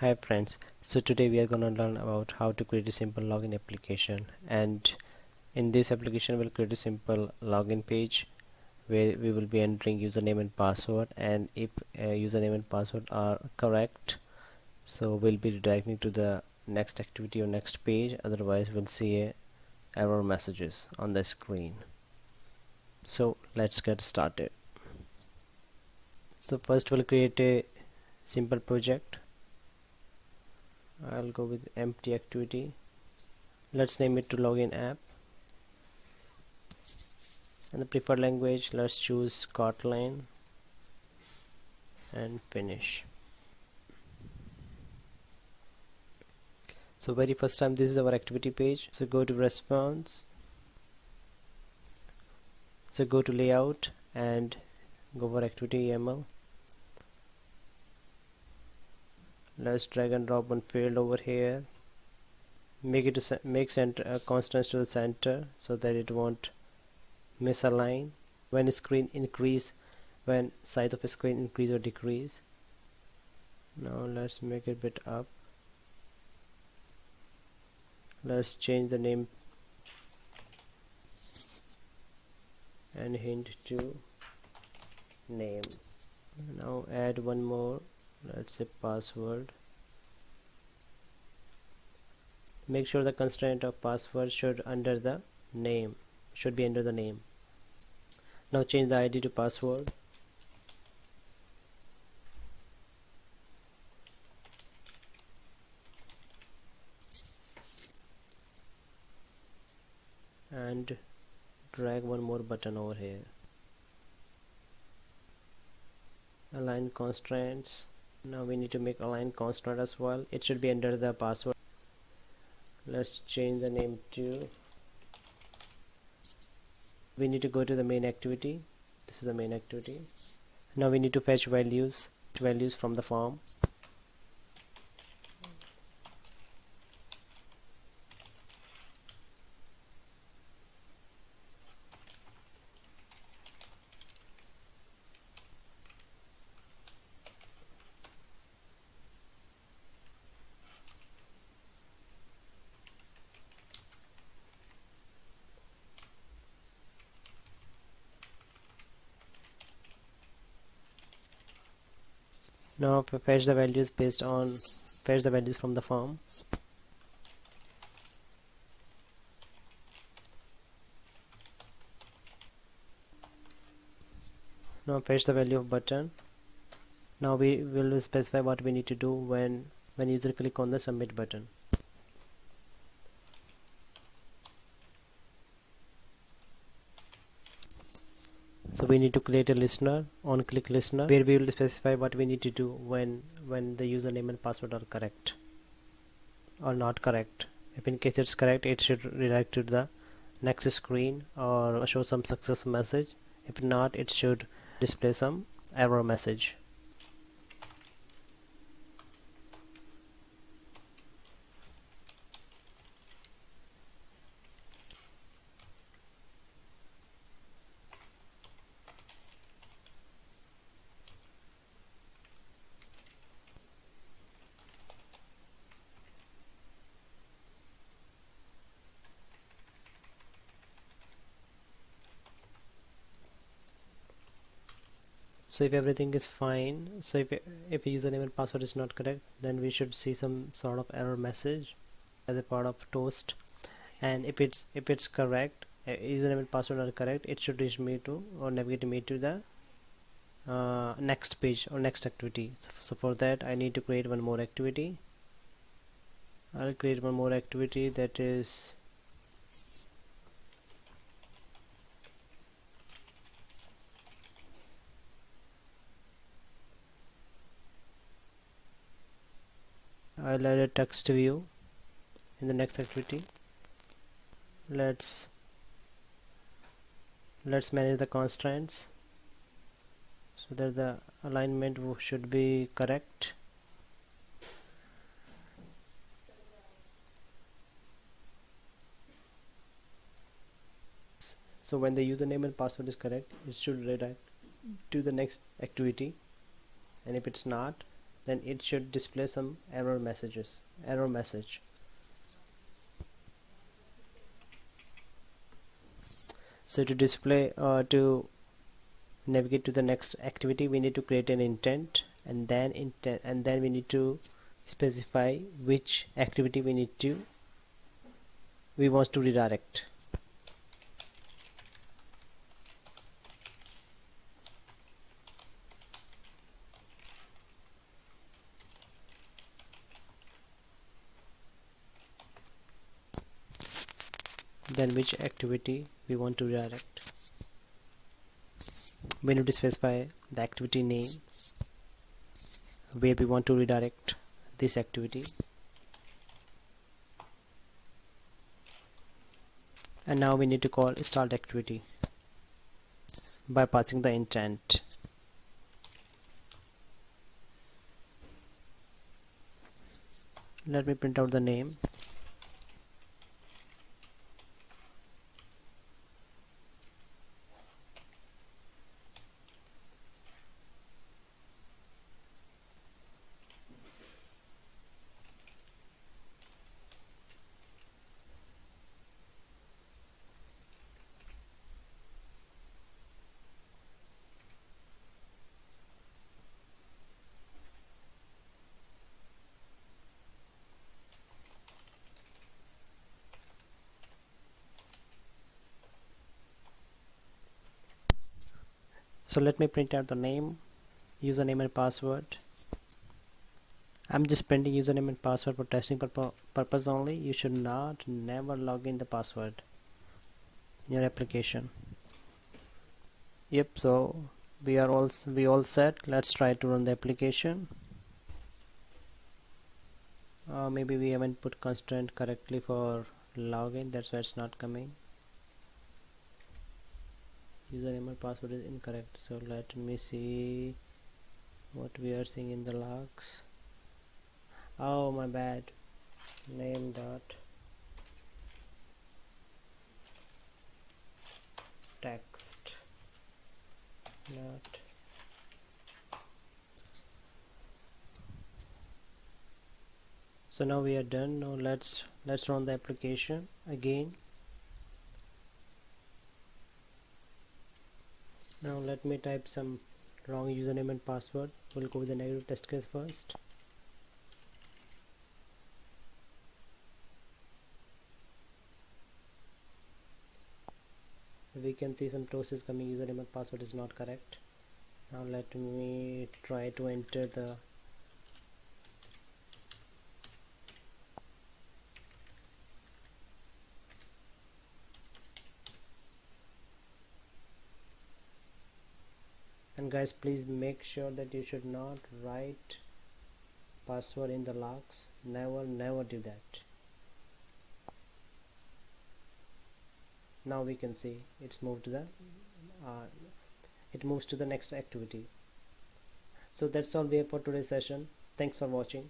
Hi friends, so today we are going to learn about how to create a simple login application, and in this application we'll create a simple login page where we will be entering username and password, and if username and password are correct, so we'll be redirecting to the next activity or next page, otherwise we'll see error messages on the screen. So let's get started. So first we'll create a simple project. I'll go with empty activity. Let's name it to login app, and the preferred language, let's choose Kotlin and finish. So very first time, this is our activity page. So go to response, so go to layout and go for activity YAML. Let's drag and drop one field over here. Make center constants to the center so that it won't misalign when screen increase, when size of a screen increase or decrease. Now let's make it a bit up. Let's change the name and hint to name. Now add one more, let's say password. Make sure the constraint of password should be under the name. Now change the ID to password. And drag one more button over here. Align constraints. Now we need to make align constraint as well. It should be under the password. Let's change the name to, we need to go to the main activity. This is the main activity. Now we need to fetch values from the form. Now fetch the values from the form. Now fetch the value of button. Now we will specify what we need to do when user click on the submit button. So we need to create a listener, on click listener, where we will specify what we need to do when the username and password are correct or not correct. If in case it's correct, it should redirect to the next screen or show some success message. If not, it should display some error message. So if everything is fine, so if username and password is not correct, then we should see some sort of error message as a part of toast. And if it's correct, username and password are correct, it should reach me to or navigate me to the next page or next activity. So for that I need to create one more activity. I'll create one more activity, that is I'll add a text view in the next activity. Let's manage the constraints so that the alignment should be correct. So when the username and password is correct, it should redirect to the next activity, and if it's not, then it should display some error message. So to navigate to the next activity, we need to create an intent, and then we need to specify which activity we want to redirect. Then which activity we want to redirect. We need to specify the activity name where we want to redirect this activity, and now we need to call start activity by passing the intent. Let me print out the name. So let me print out the name, username and password. I'm just printing username and password for testing purpose only. You should never log in the password in your application. Yep, so we all set. Let's try to run the application. Maybe we haven't put constraint correctly for login, that's why it's not coming. Username and password is incorrect, so let me see what we are seeing in the logs. Oh, my bad. Name dot text not. So now we are done. Now let's run the application again. Now let me type some wrong username and password. We'll go with the negative test case first. We can see some toast coming. Username and password is not correct. Now let me try to enter the and guys, please make sure that you should not write password in the logs. Never do that. Now we can see it's moved to the it moves to the next activity. So that's all we have for today's session. Thanks for watching.